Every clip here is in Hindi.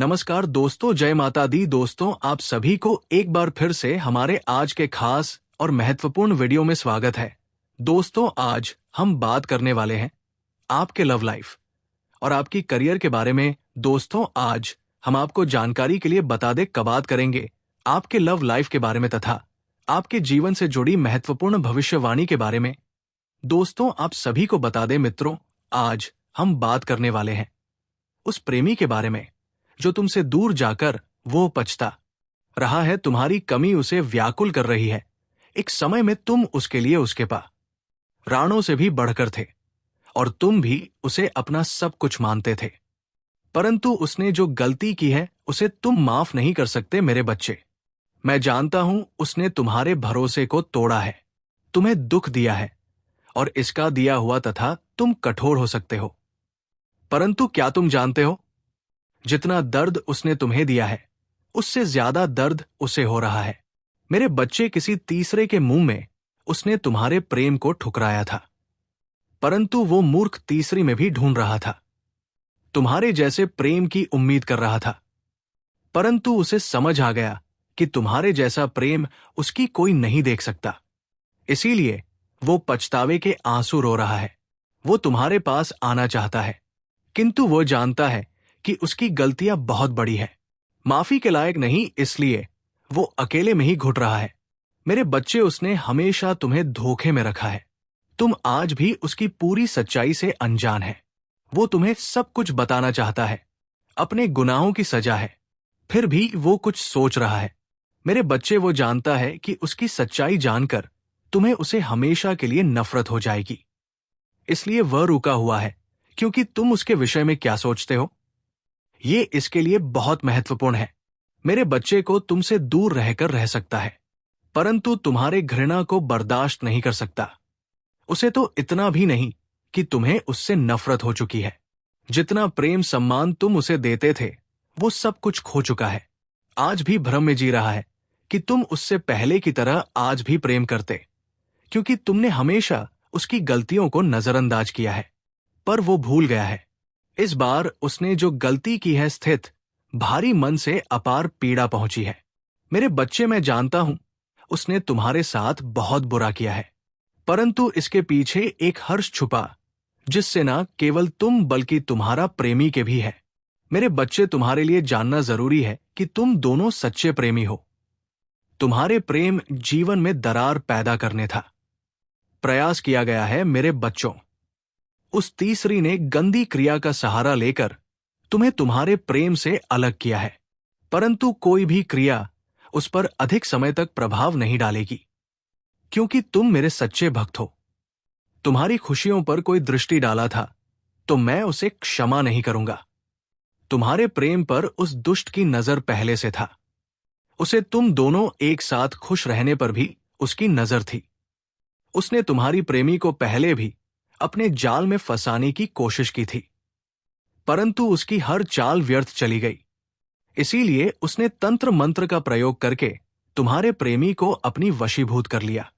नमस्कार दोस्तों, जय माता दी। दोस्तों, आप सभी को एक बार फिर से हमारे आज के खास और महत्वपूर्ण वीडियो में स्वागत है। दोस्तों, आज हम बात करने वाले हैं आपके लव लाइफ और आपकी करियर के बारे में। दोस्तों, आज हम आपको जानकारी के लिए बता दे बात करेंगे आपके लव लाइफ के बारे में तथा आपके जीवन से जुड़ी महत्वपूर्ण भविष्यवाणी के बारे में। दोस्तों, आप सभी को बता दें मित्रों, आज हम बात करने वाले हैं उस प्रेमी के बारे में जो तुमसे दूर जाकर वो पछता रहा है। तुम्हारी कमी उसे व्याकुल कर रही है। एक समय में तुम उसके लिए उसके राणों से भी बढ़कर थे और तुम भी उसे अपना सब कुछ मानते थे, परंतु उसने जो गलती की है उसे तुम माफ नहीं कर सकते मेरे बच्चे। मैं जानता हूं उसने तुम्हारे भरोसे को तोड़ा है, तुम्हें दुख दिया है और इसका दिया हुआ तथा तुम कठोर हो सकते हो, परंतु क्या तुम जानते हो जितना दर्द उसने तुम्हें दिया है उससे ज्यादा दर्द उसे हो रहा है मेरे बच्चे। किसी तीसरे के मुंह में उसने तुम्हारे प्रेम को ठुकराया था, परंतु वो मूर्ख तीसरी में भी ढूंढ रहा था। तुम्हारे जैसे प्रेम की उम्मीद कर रहा था, परंतु उसे समझ आ गया कि तुम्हारे जैसा प्रेम उसकी कोई नहीं देख सकता। इसीलिए वो पछतावे के आंसू रो रहा है। वो तुम्हारे पास आना चाहता है, किंतु वो जानता है कि उसकी गलतियां बहुत बड़ी है, माफी के लायक नहीं, इसलिए वो अकेले में ही घुट रहा है मेरे बच्चे। उसने हमेशा तुम्हें धोखे में रखा है। तुम आज भी उसकी पूरी सच्चाई से अनजान है। वो तुम्हें सब कुछ बताना चाहता है, अपने गुनाहों की सजा है, फिर भी वो कुछ सोच रहा है मेरे बच्चे। वो जानता है कि उसकी सच्चाई जानकर तुम्हें उसे हमेशा के लिए नफरत हो जाएगी, इसलिए वह रुका हुआ है। क्योंकि तुम उसके विषय में क्या सोचते हो, ये इसके लिए बहुत महत्वपूर्ण है। मेरे बच्चे को तुमसे दूर रहकर रह सकता है, परंतु तुम्हारे घृणा को बर्दाश्त नहीं कर सकता। उसे तो इतना भी नहीं कि तुम्हें उससे नफरत हो चुकी है। जितना प्रेम सम्मान तुम उसे देते थे वो सब कुछ खो चुका है। आज भी भ्रम में जी रहा है कि तुम उससे पहले की तरह आज भी प्रेम करते, क्योंकि तुमने हमेशा उसकी गलतियों को नजरअंदाज किया है। पर वो भूल गया है। इस बार उसने जो गलती की है स्थित भारी मन से अपार पीड़ा पहुंची है मेरे बच्चे। मैं जानता हूं उसने तुम्हारे साथ बहुत बुरा किया है, परंतु इसके पीछे एक हर्ष छुपा जिससे न केवल तुम बल्कि तुम्हारा प्रेमी के भी है मेरे बच्चे। तुम्हारे लिए जानना जरूरी है कि तुम दोनों सच्चे प्रेमी हो। तुम्हारे प्रेम जीवन में दरार पैदा करने था प्रयास किया गया है मेरे बच्चों। उस तीसरी ने गंदी क्रिया का सहारा लेकर तुम्हें तुम्हारे प्रेम से अलग किया है, परंतु कोई भी क्रिया उस पर अधिक समय तक प्रभाव नहीं डालेगी, क्योंकि तुम मेरे सच्चे भक्त हो। तुम्हारी खुशियों पर कोई दृष्टि डाला था तो मैं उसे क्षमा नहीं करूंगा। तुम्हारे प्रेम पर उस दुष्ट की नजर पहले से था। उसे तुम दोनों एक साथ खुश रहने पर भी उसकी नजर थी। उसने तुम्हारी प्रेमी को पहले भी अपने जाल में फंसाने की कोशिश की थी, परंतु उसकी हर चाल व्यर्थ चली गई। इसीलिए उसने तंत्र मंत्र का प्रयोग करके तुम्हारे प्रेमी को अपनी वशीभूत कर लिया।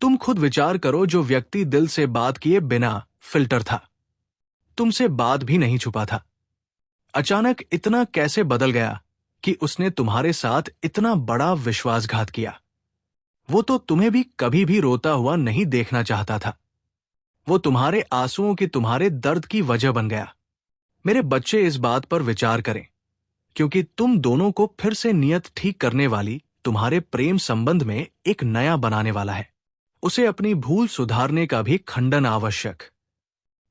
तुम खुद विचार करो, जो व्यक्ति दिल से बात किए बिना फिल्टर था, तुमसे बात भी नहीं छुपा था, अचानक इतना कैसे बदल गया कि उसने तुम्हारे साथ इतना बड़ा विश्वासघात किया। वो तो तुम्हें भी कभी भी रोता हुआ नहीं देखना चाहता था। वो तुम्हारे आंसुओं की, तुम्हारे दर्द की वजह बन गया मेरे बच्चे। इस बात पर विचार करें, क्योंकि तुम दोनों को फिर से नियत ठीक करने वाली तुम्हारे प्रेम संबंध में एक नया बनाने वाला है। उसे अपनी भूल सुधारने का भी खंडन आवश्यक।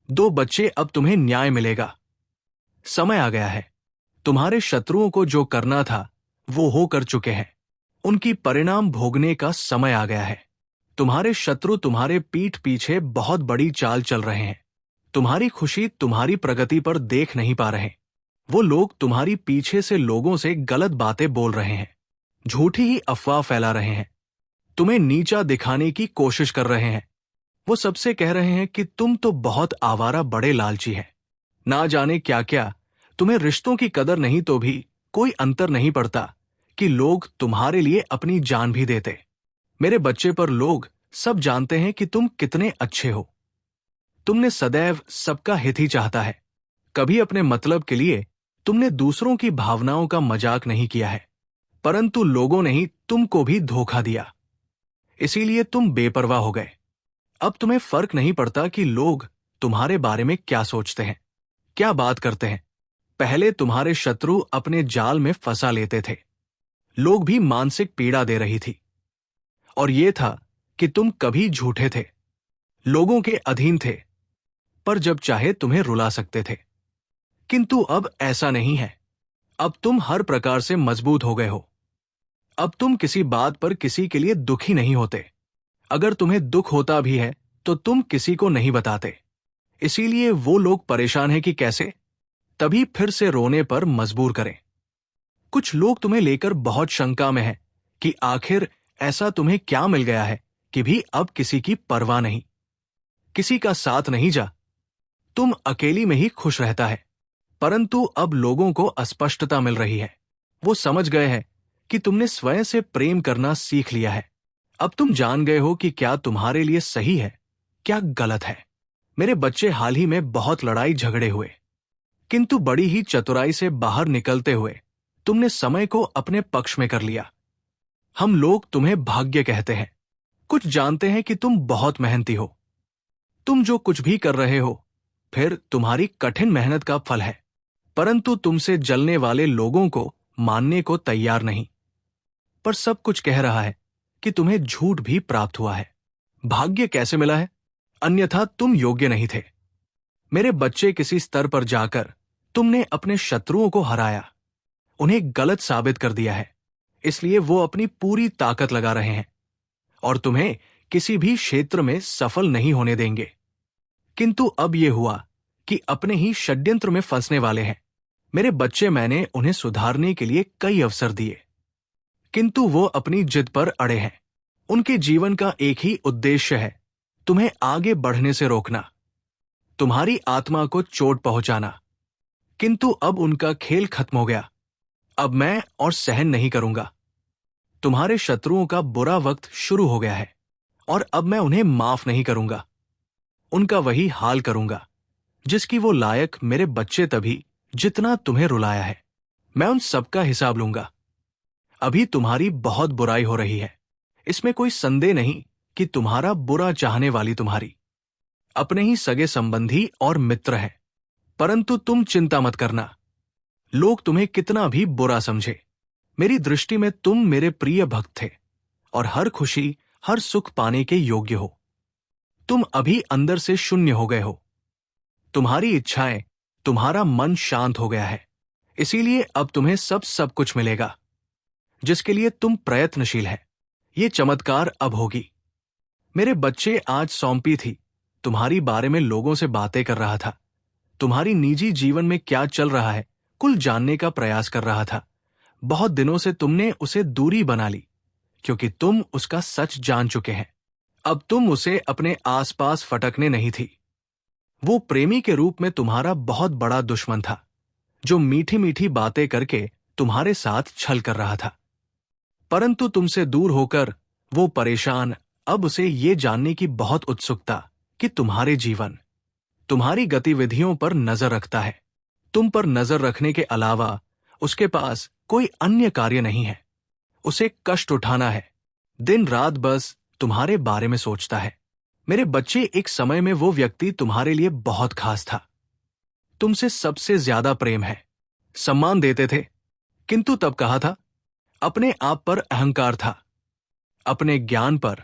दो बच्चे, अब तुम्हें न्याय मिलेगा। समय आ गया है। तुम्हारे शत्रुओं को जो करना था वो हो कर चुके हैं। उनकी परिणाम भोगने का समय आ गया है। तुम्हारे शत्रु तुम्हारे पीठ पीछे बहुत बड़ी चाल चल रहे हैं। तुम्हारी खुशी, तुम्हारी प्रगति पर देख नहीं पा रहे। वो लोग तुम्हारी पीछे से लोगों से गलत बातें बोल रहे हैं, झूठी ही अफवाह फैला रहे हैं, तुम्हें नीचा दिखाने की कोशिश कर रहे हैं। वो सबसे कह रहे हैं कि तुम तो बहुत आवारा, बड़े लालची हैं, ना जाने क्या क्या। तुम्हें रिश्तों की कदर नहीं तो भी कोई अंतर नहीं पड़ता कि लोग तुम्हारे लिए अपनी जान भी देते मेरे बच्चे। पर लोग सब जानते हैं कि तुम कितने अच्छे हो। तुमने सदैव सबका हित ही चाहता है, कभी अपने मतलब के लिए तुमने दूसरों की भावनाओं का मजाक नहीं किया है, परंतु लोगों ने ही तुमको भी धोखा दिया, इसीलिए तुम बेपरवाह हो गए। अब तुम्हें फर्क नहीं पड़ता कि लोग तुम्हारे बारे में क्या सोचते हैं, क्या बात करते हैं। पहले तुम्हारे शत्रु अपने जाल में फंसा लेते थे, लोग भी मानसिक पीड़ा दे रही थी, और यह था कि तुम कभी झूठे थे, लोगों के अधीन थे, पर जब चाहे तुम्हें रुला सकते थे। किंतु अब ऐसा नहीं है। अब तुम हर प्रकार से मजबूत हो गए हो। अब तुम किसी बात पर किसी के लिए दुखी नहीं होते। अगर तुम्हें दुख होता भी है तो तुम किसी को नहीं बताते, इसीलिए वो लोग परेशान हैं कि कैसे तभी फिर से रोने पर मजबूर करें। कुछ लोग तुम्हें लेकर बहुत शंका में हैं कि आखिर ऐसा तुम्हें क्या मिल गया है कि भी अब किसी की परवाह नहीं, किसी का साथ नहीं जा, तुम अकेली में ही खुश रहता है। परंतु अब लोगों को अस्पष्टता मिल रही है। वो समझ गए हैं कि तुमने स्वयं से प्रेम करना सीख लिया है। अब तुम जान गए हो कि क्या तुम्हारे लिए सही है, क्या गलत है। मेरे बच्चे, हाल ही में बहुत लड़ाई झगड़े हुए, किंतु बड़ी ही चतुराई से बाहर निकलते हुए तुमने समय को अपने पक्ष में कर लिया। हम लोग तुम्हें भाग्य कहते हैं। कुछ जानते हैं कि तुम बहुत मेहनती हो। तुम जो कुछ भी कर रहे हो, फिर तुम्हारी कठिन मेहनत का फल है, परंतु तुमसे जलने वाले लोगों को मानने को तैयार नहीं। पर सब कुछ कह रहा है कि तुम्हें झूठ भी प्राप्त हुआ है। भाग्य कैसे मिला है? अन्यथा तुम योग्य नहीं थे। मेरे बच्चे, किसी स्तर पर जाकर तुमने अपने शत्रुओं को हराया, उन्हें गलत साबित कर दिया है, इसलिए वो अपनी पूरी ताकत लगा रहे हैं और तुम्हें किसी भी क्षेत्र में सफल नहीं होने देंगे। किंतु अब यह हुआ कि अपने ही षड्यंत्र में फंसने वाले हैं। मेरे बच्चे, मैंने उन्हें सुधारने के लिए कई अवसर दिए, किंतु वो अपनी जिद पर अड़े हैं। उनके जीवन का एक ही उद्देश्य है, तुम्हें आगे बढ़ने से रोकना, तुम्हारी आत्मा को चोट पहुंचाना। किंतु अब उनका खेल खत्म हो गया। अब मैं और सहन नहीं करूंगा। तुम्हारे शत्रुओं का बुरा वक्त शुरू हो गया है और अब मैं उन्हें माफ नहीं करूंगा। उनका वही हाल करूंगा जिसकी वो लायक, मेरे बच्चे, तभी जितना तुम्हें रुलाया है। मैं उन सबका हिसाब लूंगा। अभी तुम्हारी बहुत बुराई हो रही है, इसमें कोई संदेह नहीं कि तुम्हारा बुरा चाहने वाली तुम्हारी अपने ही सगे संबंधी और मित्र है। परंतु तुम चिंता मत करना, लोग तुम्हें कितना भी बुरा समझे, मेरी दृष्टि में तुम मेरे प्रिय भक्त थे और हर खुशी, हर सुख पाने के योग्य हो। तुम अभी अंदर से शून्य हो गए हो। तुम्हारी इच्छाएं, तुम्हारा मन शांत हो गया है, इसीलिए अब तुम्हें सब कुछ मिलेगा जिसके लिए तुम प्रयत्नशील है। ये चमत्कार अब होगी। मेरे बच्चे, आज सौंपी थी तुम्हारी बारे में लोगों से बातें कर रहा था, तुम्हारी निजी जीवन में क्या चल रहा है कुल जानने का प्रयास कर रहा था। बहुत दिनों से तुमने उसे दूरी बना ली क्योंकि तुम उसका सच जान चुके हैं। अब तुम उसे अपने आसपास फटकने नहीं थी। वो प्रेमी के रूप में तुम्हारा बहुत बड़ा दुश्मन था, जो मीठी मीठी बातें करके तुम्हारे साथ छल कर रहा था। परंतु तुमसे दूर होकर वो परेशान, अब उसे ये जानने की बहुत उत्सुकता कि तुम्हारे जीवन, तुम्हारी गतिविधियों पर नजर रखता है। तुम पर नजर रखने के अलावा उसके पास कोई अन्य कार्य नहीं है। उसे कष्ट उठाना है, दिन रात बस तुम्हारे बारे में सोचता है। मेरे बच्चे, एक समय में वो व्यक्ति तुम्हारे लिए बहुत खास था, तुमसे सबसे ज्यादा प्रेम है, सम्मान देते थे, किंतु तब कहा था, अपने आप पर अहंकार था, अपने ज्ञान पर,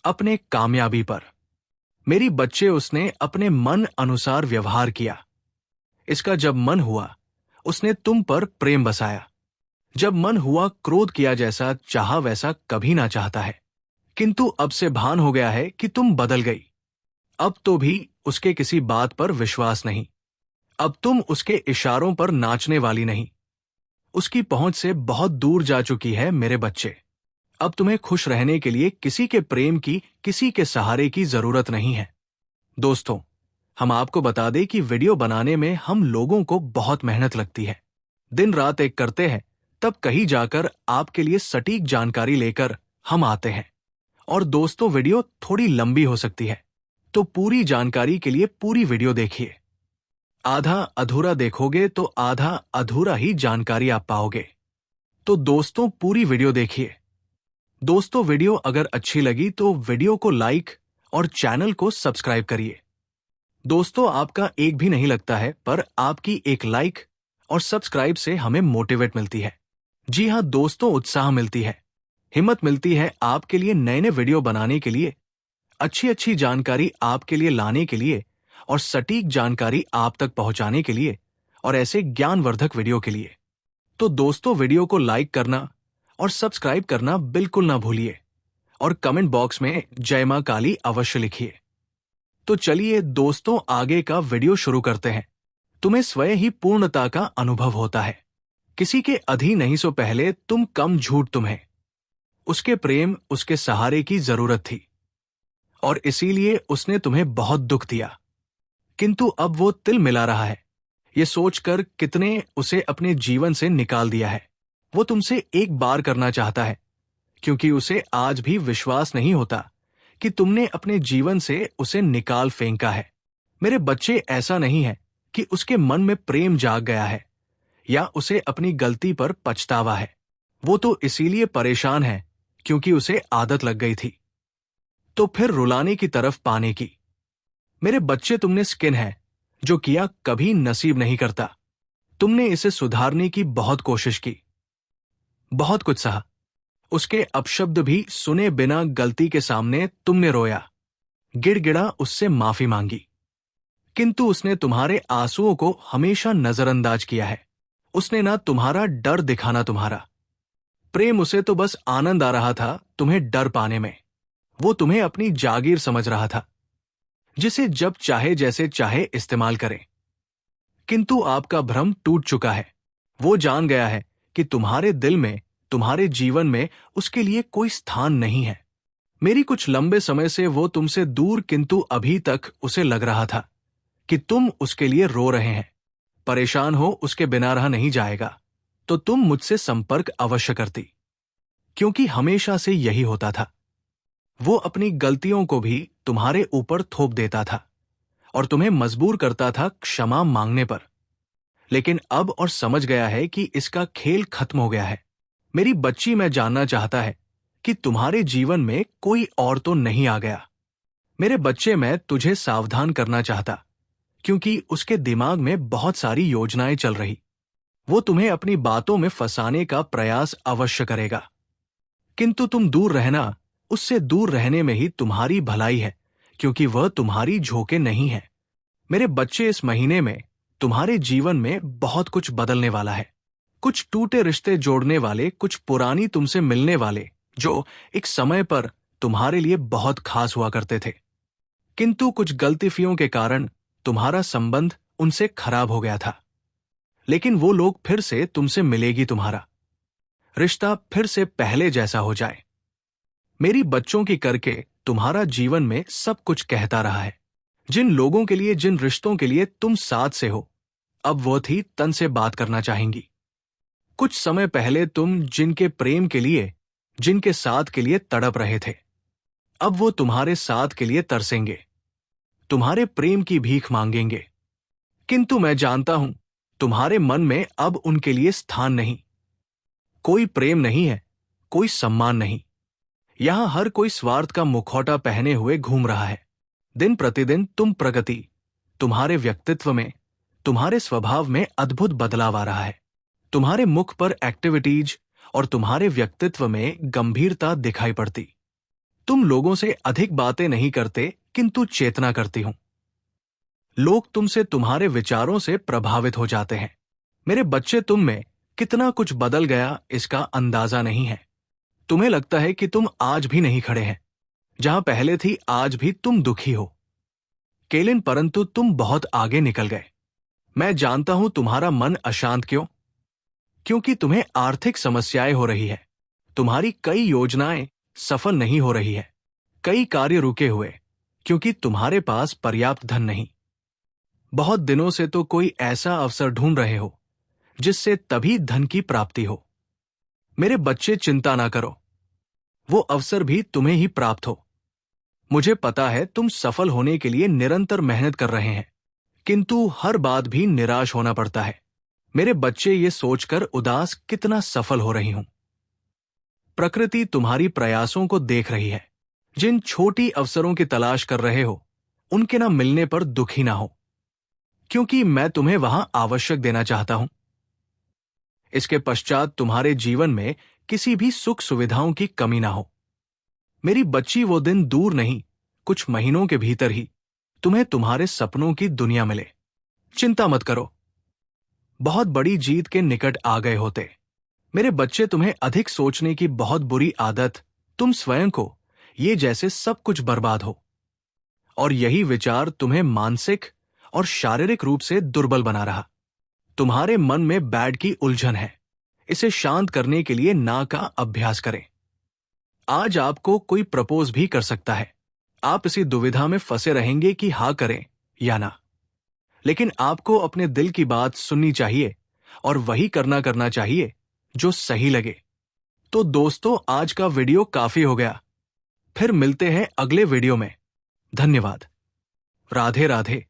अपने कामयाबी पर। मेरी बच्चे, उसने अपने मन अनुसार व्यवहार किया। इसका जब मन हुआ, उसने तुम पर प्रेम बसाया। जब मन हुआ, क्रोध किया, जैसा चाहा वैसा कभी ना चाहता है। किंतु अब से भान हो गया है कि तुम बदल गई। अब तो भी उसके किसी बात पर विश्वास नहीं। अब तुम उसके इशारों पर नाचने वाली नहीं। उसकी पहुंच से बहुत दूर जा चुकी है मेरे बच्चे। अब तुम्हें खुश रहने के लिए किसी के प्रेम की, किसी के सहारे की जरूरत नहीं है। दोस्तों, हम आपको बता दें कि वीडियो बनाने में हम लोगों को बहुत मेहनत लगती है। दिन रात एक करते हैं, तब कहीं जाकर आपके लिए सटीक जानकारी लेकर हम आते हैं। और दोस्तों, वीडियो थोड़ी लंबी हो सकती है, तो पूरी जानकारी के लिए पूरी वीडियो देखिए। आधा अधूरा देखोगे तो आधा अधूरा ही जानकारी आप पाओगे। तो दोस्तों पूरी वीडियो देखिए। दोस्तों वीडियो अगर अच्छी लगी तो वीडियो को लाइक और चैनल को सब्सक्राइब करिए। दोस्तों आपका एक भी नहीं लगता है, पर आपकी एक लाइक और सब्सक्राइब से हमें मोटिवेट मिलती है। जी हाँ दोस्तों, उत्साह मिलती है, हिम्मत मिलती है आपके लिए नए नए वीडियो बनाने के लिए, अच्छी अच्छी जानकारी आपके लिए लाने के लिए और सटीक जानकारी आप तक पहुंचाने के लिए और ऐसे ज्ञानवर्धक वीडियो के लिए। तो दोस्तों वीडियो को लाइक करना और सब्सक्राइब करना बिल्कुल ना भूलिए और कमेंट बॉक्स में जय मां काली अवश्य लिखिए। तो चलिए दोस्तों आगे का वीडियो शुरू करते हैं। तुम्हें स्वयं ही पूर्णता का अनुभव होता है, किसी के अधीन नहीं सो पहले तुम कम झूठ तुम्हें, उसके प्रेम उसके सहारे की जरूरत थी और इसीलिए उसने तुम्हें बहुत दुख दिया, किंतु अब वो तिल मिला रहा है ये सोचकर कितने उसे अपने जीवन से निकाल दिया है। वो तुमसे एक बार करना चाहता है, क्योंकि उसे आज भी विश्वास नहीं होता कि तुमने अपने जीवन से उसे निकाल फेंका है। मेरे बच्चे, ऐसा नहीं है कि उसके मन में प्रेम जाग गया है या उसे अपनी गलती पर पछतावा है। वो तो इसीलिए परेशान है क्योंकि उसे आदत लग गई थी, तो फिर रुलाने की तरफ पाने की। मेरे बच्चे, तुमने स्किन है जो किया कभी नसीब नहीं करता। तुमने इसे सुधारने की बहुत कोशिश की, बहुत कुछ सहा, उसके अपशब्द भी सुने बिना गलती के सामने तुमने रोया, गिड़गिड़ा उससे माफी मांगी, किंतु उसने तुम्हारे आंसुओं को हमेशा नजरअंदाज किया है। उसने ना तुम्हारा डर दिखाना तुम्हारा प्रेम, उसे तो बस आनंद आ रहा था तुम्हें डर पाने में। वो तुम्हें अपनी जागीर समझ रहा था, जिसे जब चाहे जैसे चाहे इस्तेमाल करे। किंतु आपका भ्रम टूट चुका है। वो जान गया है कि तुम्हारे दिल में, तुम्हारे जीवन में उसके लिए कोई स्थान नहीं है। मेरी कुछ लंबे समय से वो तुमसे दूर, किंतु अभी तक उसे लग रहा था कि तुम उसके लिए रो रहे हैं, परेशान हो, उसके बिना रहा नहीं जाएगा, तो तुम मुझसे संपर्क अवश्य करती, क्योंकि हमेशा से यही होता था। वो अपनी गलतियों को भी तुम्हारे ऊपर थोप देता था और तुम्हें मजबूर करता था क्षमा मांगने पर। लेकिन अब और समझ गया है कि इसका खेल खत्म हो गया है। मेरी बच्ची, मैं जानना चाहता है कि तुम्हारे जीवन में कोई और तो नहीं आ गया। मेरे बच्चे, मैं तुझे सावधान करना चाहता, क्योंकि उसके दिमाग में बहुत सारी योजनाएं चल रही। वो तुम्हें अपनी बातों में फंसाने का प्रयास अवश्य करेगा, किंतु तुम दूर रहना। उससे दूर रहने में ही तुम्हारी भलाई है, क्योंकि वह तुम्हारी झोंके नहीं है। मेरे बच्चे, इस महीने में तुम्हारे जीवन में बहुत कुछ बदलने वाला है। कुछ टूटे रिश्ते जोड़ने वाले, कुछ पुरानी तुमसे मिलने वाले जो एक समय पर तुम्हारे लिए बहुत खास हुआ करते थे, किंतु कुछ गलतियों के कारण तुम्हारा संबंध उनसे खराब हो गया था। लेकिन वो लोग फिर से तुमसे मिलेगी, तुम्हारा रिश्ता फिर से पहले जैसा हो जाए। मेरी बच्चों की करके तुम्हारा जीवन में सब कुछ कहता रहा है। जिन लोगों के लिए, जिन रिश्तों के लिए तुम साथ से हो, अब वो थी तन से बात करना चाहेंगी। कुछ समय पहले तुम जिनके प्रेम के लिए, जिनके साथ के लिए तड़प रहे थे, अब वो तुम्हारे साथ के लिए तरसेंगे, तुम्हारे प्रेम की भीख मांगेंगे। किंतु मैं जानता हूं तुम्हारे मन में अब उनके लिए स्थान नहीं, कोई प्रेम नहीं है, कोई सम्मान नहीं। यहां हर कोई स्वार्थ का मुखौटा पहने हुए घूम रहा है। दिन प्रतिदिन तुम प्रगति, तुम्हारे व्यक्तित्व में, तुम्हारे स्वभाव में अद्भुत बदलाव आ रहा है। तुम्हारे मुख पर एक्टिविटीज और तुम्हारे व्यक्तित्व में गंभीरता दिखाई पड़ती। तुम लोगों से अधिक बातें नहीं करते, किंतु चेतना करती हूं। लोग तुमसे, तुम्हारे विचारों से प्रभावित हो जाते हैं। मेरे बच्चे, तुम में कितना कुछ बदल गया इसका अंदाजा नहीं है। तुम्हें लगता है कि तुम आज भी नहीं खड़े हैं जहां पहले थी, आज भी तुम दुखी हो केलिन, परंतु तुम बहुत आगे निकल गए। मैं जानता हूं तुम्हारा मन अशांत क्यों, क्योंकि तुम्हें आर्थिक समस्याएं हो रही है। तुम्हारी कई योजनाएं सफल नहीं हो रही है, कई कार्य रुके हुए, क्योंकि तुम्हारे पास पर्याप्त धन नहीं। बहुत दिनों से तो कोई ऐसा अवसर ढूंढ रहे हो जिससे तभी धन की प्राप्ति हो। मेरे बच्चे, चिंता ना करो, वो अवसर भी तुम्हें ही प्राप्त हो। मुझे पता है तुम सफल होने के लिए निरंतर मेहनत कर रहे हैं, किंतु हर बात भी निराश होना पड़ता है। मेरे बच्चे ये सोचकर उदास कितना सफल हो रही हूं। प्रकृति तुम्हारी प्रयासों को देख रही है। जिन छोटी अवसरों की तलाश कर रहे हो, उनके ना मिलने पर दुखी ना हो, क्योंकि मैं तुम्हें वहां आवश्यक देना चाहता हूं। इसके पश्चात तुम्हारे जीवन में किसी भी सुख सुविधाओं की कमी ना हो। मेरी बच्ची, वो दिन दूर नहीं, कुछ महीनों के भीतर ही तुम्हें तुम्हारे सपनों की दुनिया मिले। चिंता मत करो, बहुत बड़ी जीत के निकट आ गए होते। मेरे बच्चे, तुम्हें अधिक सोचने की बहुत बुरी आदत तुम स्वयं को, ये जैसे सब कुछ बर्बाद हो, और यही विचार तुम्हें मानसिक और शारीरिक रूप से दुर्बल बना रहा। तुम्हारे मन में बैड की उलझन है। इसे शांत करने के लिए ना का अभ्यास करें। आज आपको कोई प्रपोज भी कर सकता है। आप इसी दुविधा में फंसे रहेंगे कि हाँ करें या ना। लेकिन आपको अपने दिल की बात सुननी चाहिए और वही करना चाहिए जो सही लगे। तो दोस्तों, आज का वीडियो काफी हो गया। फिर मिलते हैं अगले वीडियो में। धन्यवाद। राधे राधे।